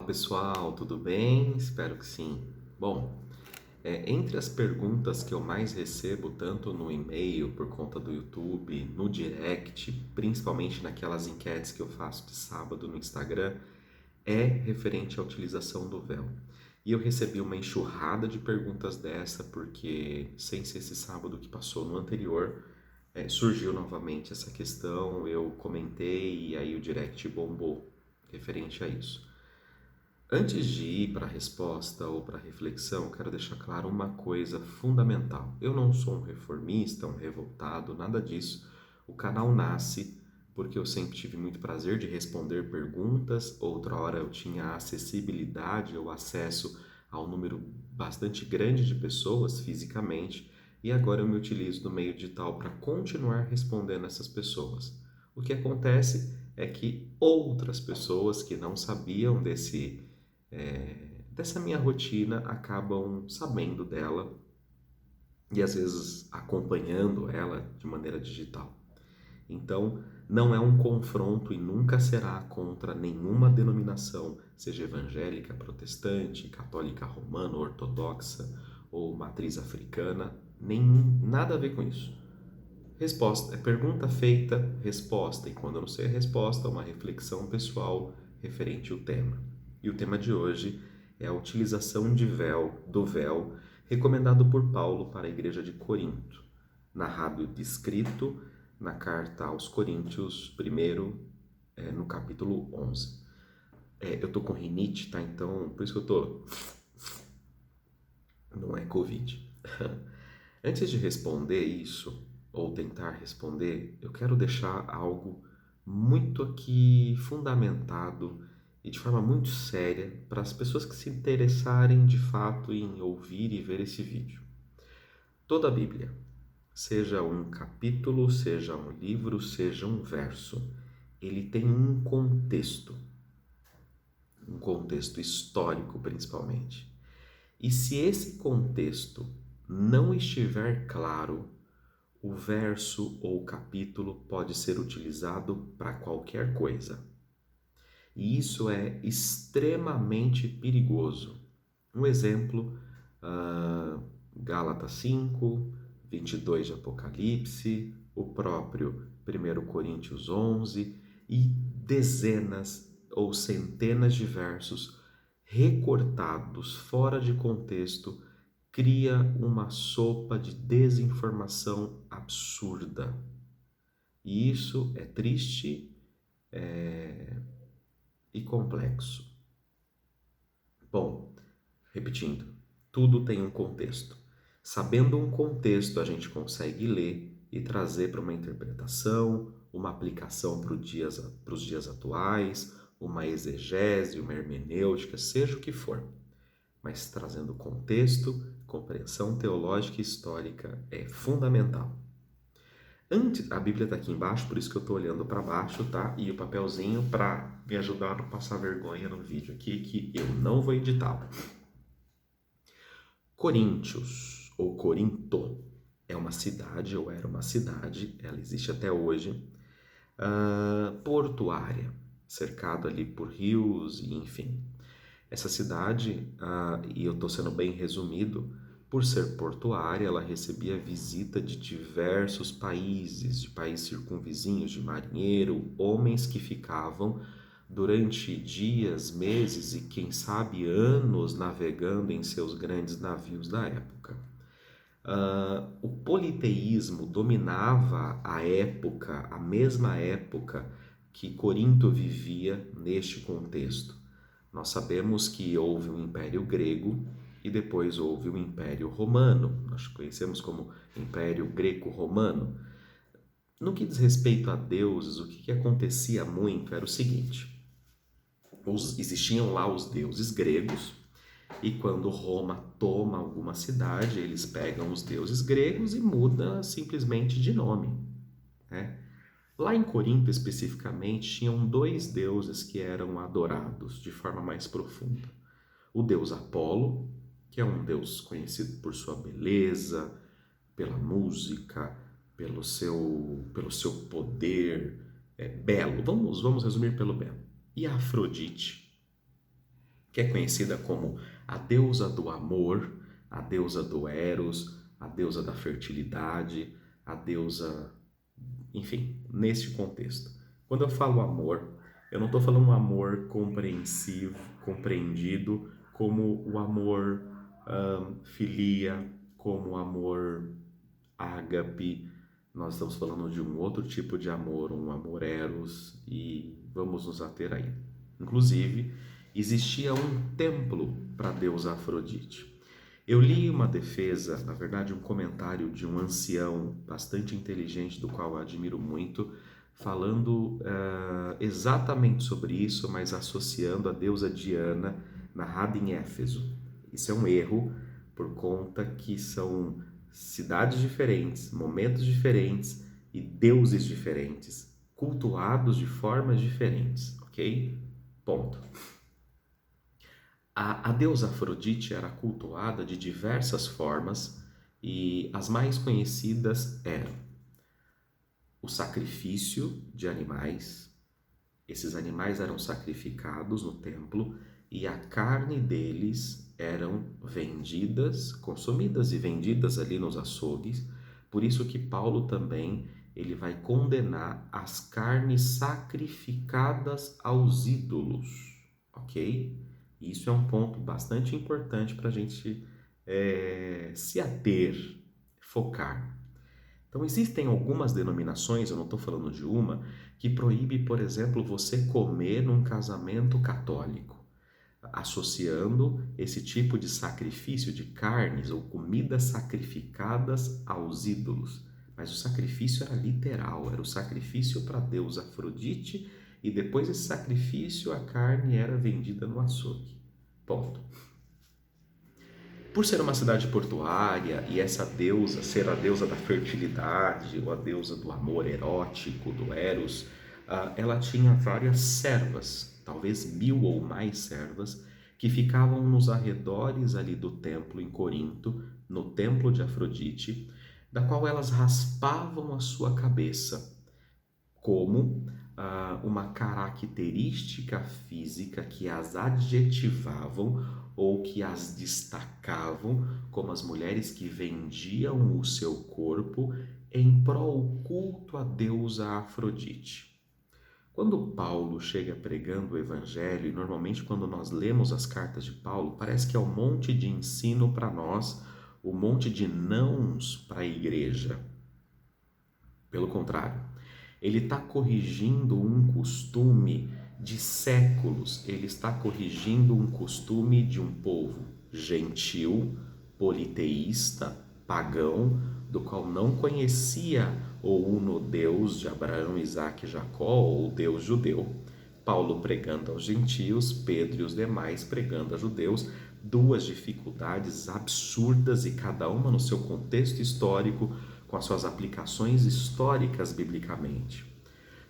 pessoal, tudo bem? Espero que sim. Bom, entre as perguntas que eu mais recebo, tanto no e-mail, por conta do YouTube, no direct, principalmente naquelas enquetes que eu faço de sábado no Instagram, é referente à utilização do véu. E eu recebi uma enxurrada de perguntas dessa, porque sem ser esse sábado que passou no anterior, surgiu novamente essa questão, eu comentei e aí o direct bombou referente a isso. Antes de ir para a resposta ou para a reflexão, quero deixar claro uma coisa fundamental. Eu não sou um reformista, um revoltado, nada disso. O canal nasce porque eu sempre tive muito prazer de responder perguntas, outra hora eu tinha acessibilidade ou acesso a um número bastante grande de pessoas fisicamente, e agora eu me utilizo do meio digital para continuar respondendo essas pessoas. O que acontece é que outras pessoas que não sabiam dessa minha rotina acabam sabendo dela e às vezes acompanhando ela de maneira digital. Então, não é um confronto e nunca será contra nenhuma denominação, seja evangélica, protestante, católica romana, ortodoxa ou matriz africana, nada a ver com isso. Resposta, pergunta feita, resposta, e quando eu não sei a resposta, uma reflexão pessoal referente ao tema. E o tema de hoje é a utilização do véu recomendado por Paulo para a igreja de Corinto, narrado e descrito na carta aos Coríntios, primeiro, no capítulo 11. Eu tô com rinite, tá? Então, por isso que eu tô... Não é Covid. Antes de responder isso, ou tentar responder, eu quero deixar algo muito aqui fundamentado e de forma muito séria para as pessoas que se interessarem de fato em ouvir e ver esse vídeo. Toda a Bíblia, seja um capítulo, seja um livro, seja um verso, ele tem um contexto histórico principalmente. E se esse contexto não estiver claro, o verso ou capítulo pode ser utilizado para qualquer coisa. E isso é extremamente perigoso. Um exemplo, Gálatas 5, 22 de Apocalipse, o próprio 1 Coríntios 11 e dezenas ou centenas de versos recortados fora de contexto cria uma sopa de desinformação absurda. E isso é triste e complexo. Bom, repetindo, tudo tem um contexto. Sabendo um contexto, a gente consegue ler e trazer para uma interpretação, uma aplicação para os dias atuais, uma exegese, uma hermenêutica, seja o que for. Mas trazendo contexto, compreensão teológica e histórica é fundamental. Antes, a Bíblia está aqui embaixo, por isso que eu estou olhando para baixo, tá? E o papelzinho para me ajudar a não passar vergonha no vídeo aqui, que eu não vou editar. Coríntios, ou Corinto, é uma cidade, ou era uma cidade, ela existe até hoje, portuária, cercado ali por rios e enfim. Essa cidade, e eu estou sendo bem resumido, por ser portuária, ela recebia visita de diversos países, de países circunvizinhos, de marinheiro, homens que ficavam durante dias, meses e quem sabe anos navegando em seus grandes navios da época. O politeísmo dominava a época, a mesma época que Corinto vivia neste contexto. Nós sabemos que houve um Império Grego e depois houve o Império Romano. Nós conhecemos como Império Greco-Romano. No que diz respeito a deuses, o que acontecia muito era o seguinte: existiam lá os deuses gregos, e quando Roma toma alguma cidade, eles pegam os deuses gregos e mudam simplesmente de nome, né? Lá em Corinto, especificamente, tinham dois deuses que eram adorados de forma mais profunda. O deus Apolo, que é um deus conhecido por sua beleza, pela música, pelo seu poder belo. Vamos resumir pelo belo. E a Afrodite, que é conhecida como a deusa do amor, a deusa do Eros, a deusa da fertilidade, a deusa, enfim, neste contexto. Quando eu falo amor, eu não estou falando um amor compreensivo, compreendido como o amor filia, como o amor ágape. Nós estamos falando de um outro tipo de amor, um amor eros, e vamos nos ater aí. Inclusive, existia um templo para a deusa Afrodite. Eu li uma defesa, na verdade, um comentário de um ancião bastante inteligente, do qual eu admiro muito, falando exatamente sobre isso, mas associando a deusa Diana, narrada em Éfeso. Isso é um erro, por conta que são cidades diferentes, momentos diferentes e deuses diferentes, cultuados de formas diferentes, ok? Ponto. A deusa Afrodite era cultuada de diversas formas e as mais conhecidas eram o sacrifício de animais. Esses animais eram sacrificados no templo e a carne deles eram vendidas, consumidas e vendidas ali nos açougues. Por isso que Paulo também ele vai condenar as carnes sacrificadas aos ídolos, ok? Isso é um ponto bastante importante para a gente se ater, focar. Então, existem algumas denominações, eu não estou falando de uma, que proíbe, por exemplo, você comer num casamento católico, associando esse tipo de sacrifício de carnes ou comidas sacrificadas aos ídolos. Mas o sacrifício era literal, era o sacrifício para a deusa Afrodite, e depois desse sacrifício a carne era vendida no açougue. Ponto. Por ser uma cidade portuária e essa deusa ser a deusa da fertilidade ou a deusa do amor erótico, do Eros, ela tinha várias servas, talvez 1000 ou mais servas, que ficavam nos arredores ali do templo em Corinto, no templo de Afrodite, da qual elas raspavam a sua cabeça, como uma característica física que as adjetivavam ou que as destacavam como as mulheres que vendiam o seu corpo em prol culto à deusa Afrodite. Quando Paulo chega pregando o evangelho, e normalmente quando nós lemos as cartas de Paulo, parece que é um monte de ensino para nós, um monte de nãos para a igreja. Pelo contrário, ele está corrigindo um costume de séculos, ele está corrigindo um costume de um povo gentil, politeísta, pagão, do qual não conhecia o uno Deus de Abraão, Isaque e Jacó, ou o Deus judeu. Paulo pregando aos gentios, Pedro e os demais pregando a judeus, duas dificuldades absurdas e cada uma no seu contexto histórico, com as suas aplicações históricas biblicamente.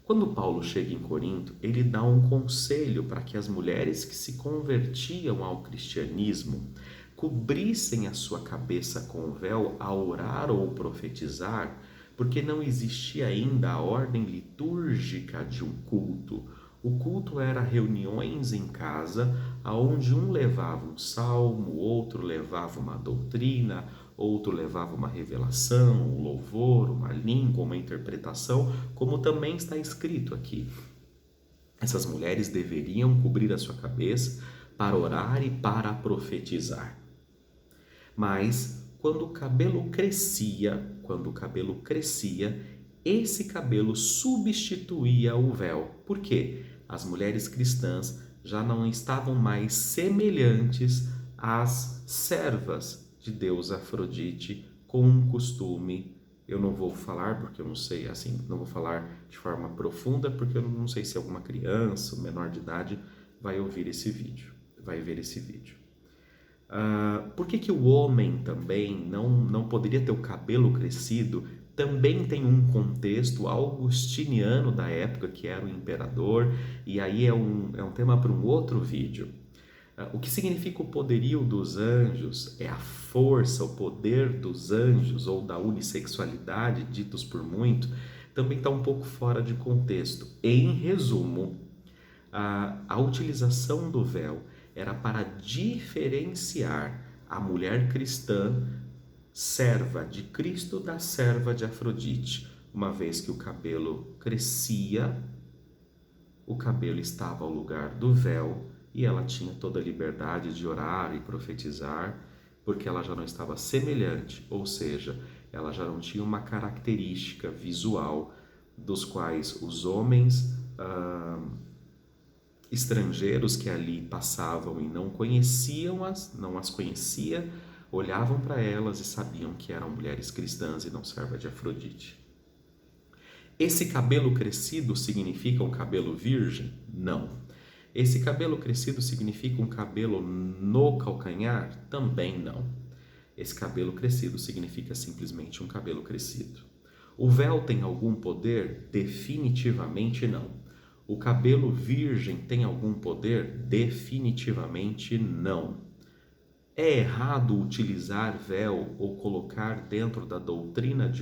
Quando Paulo chega em Corinto, ele dá um conselho para que as mulheres que se convertiam ao cristianismo cobrissem a sua cabeça com o véu ao orar ou profetizar, porque não existia ainda a ordem litúrgica de um culto. O culto era reuniões em casa, onde um levava um salmo, outro levava uma doutrina, outro levava uma revelação, um louvor, uma língua, uma interpretação, como também está escrito aqui. Essas mulheres deveriam cobrir a sua cabeça para orar e para profetizar. Mas quando o cabelo crescia, esse cabelo substituía o véu. Por quê? As mulheres cristãs já não estavam mais semelhantes às servas de Deus Afrodite, com um costume. Eu não vou falar porque eu não sei, assim, não vou falar de forma profunda, porque eu não sei se alguma criança, menor de idade, vai ouvir esse vídeo, vai ver esse vídeo. Por que o homem também não poderia ter o cabelo crescido? Também tem um contexto augustiniano da época, que era o imperador, e aí é um tema para um outro vídeo. O que significa o poderio dos anjos é a força, o poder dos anjos ou da unissexualidade, ditos por muito, também está um pouco fora de contexto. Em resumo, a utilização do véu era para diferenciar a mulher cristã serva de Cristo da serva de Afrodite, uma vez que o cabelo crescia, o cabelo estava ao lugar do véu e ela tinha toda a liberdade de orar e profetizar, porque ela já não estava semelhante, ou seja, ela já não tinha uma característica visual dos quais os homens estrangeiros que ali passavam e não as conhecia, olhavam para elas e sabiam que eram mulheres cristãs e não serva de Afrodite. Esse cabelo crescido significa um cabelo virgem? Não. Esse cabelo crescido significa um cabelo no calcanhar? Também não. Esse cabelo crescido significa simplesmente um cabelo crescido. O véu tem algum poder? Definitivamente não. O cabelo virgem tem algum poder? Definitivamente não. É errado utilizar véu ou colocar dentro da doutrina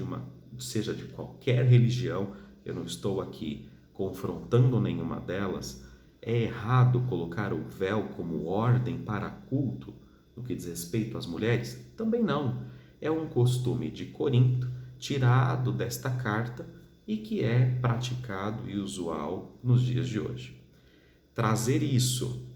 seja de qualquer religião, eu não estou aqui confrontando nenhuma delas, é errado colocar o véu como ordem para culto no que diz respeito às mulheres? Também não. É um costume de Corinto, tirado desta carta e que é praticado e usual nos dias de hoje. Trazer isso,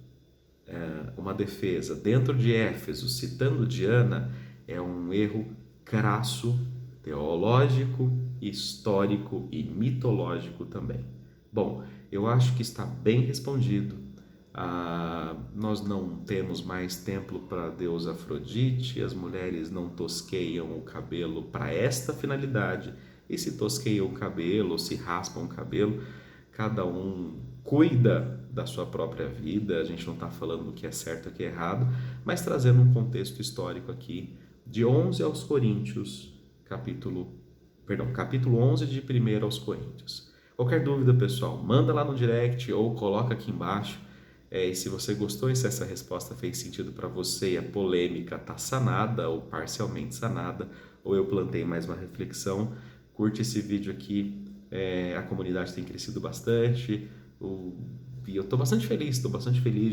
uma defesa dentro de Éfeso, citando Diana, é um erro crasso, teológico, histórico e mitológico também. Bom, eu acho que está bem respondido. Nós não temos mais templo para a deusa Afrodite, as mulheres não tosqueiam o cabelo para esta finalidade, e se tosqueiam o cabelo ou se raspam o cabelo, cada um cuida da sua própria vida, a gente não está falando o que é certo e o que é errado, mas trazendo um contexto histórico aqui, de 11 aos Coríntios, capítulo 11 de 1 aos Coríntios. Qualquer dúvida, pessoal, manda lá no direct ou coloca aqui embaixo. E se você gostou e se essa resposta fez sentido para você e a polêmica está sanada ou parcialmente sanada, ou eu plantei mais uma reflexão, curte esse vídeo aqui. A comunidade tem crescido bastante e eu estou bastante feliz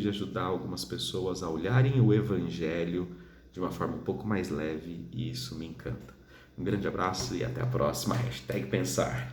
de ajudar algumas pessoas a olharem o Evangelho de uma forma um pouco mais leve, e isso me encanta. Um grande abraço e até a próxima. #pensar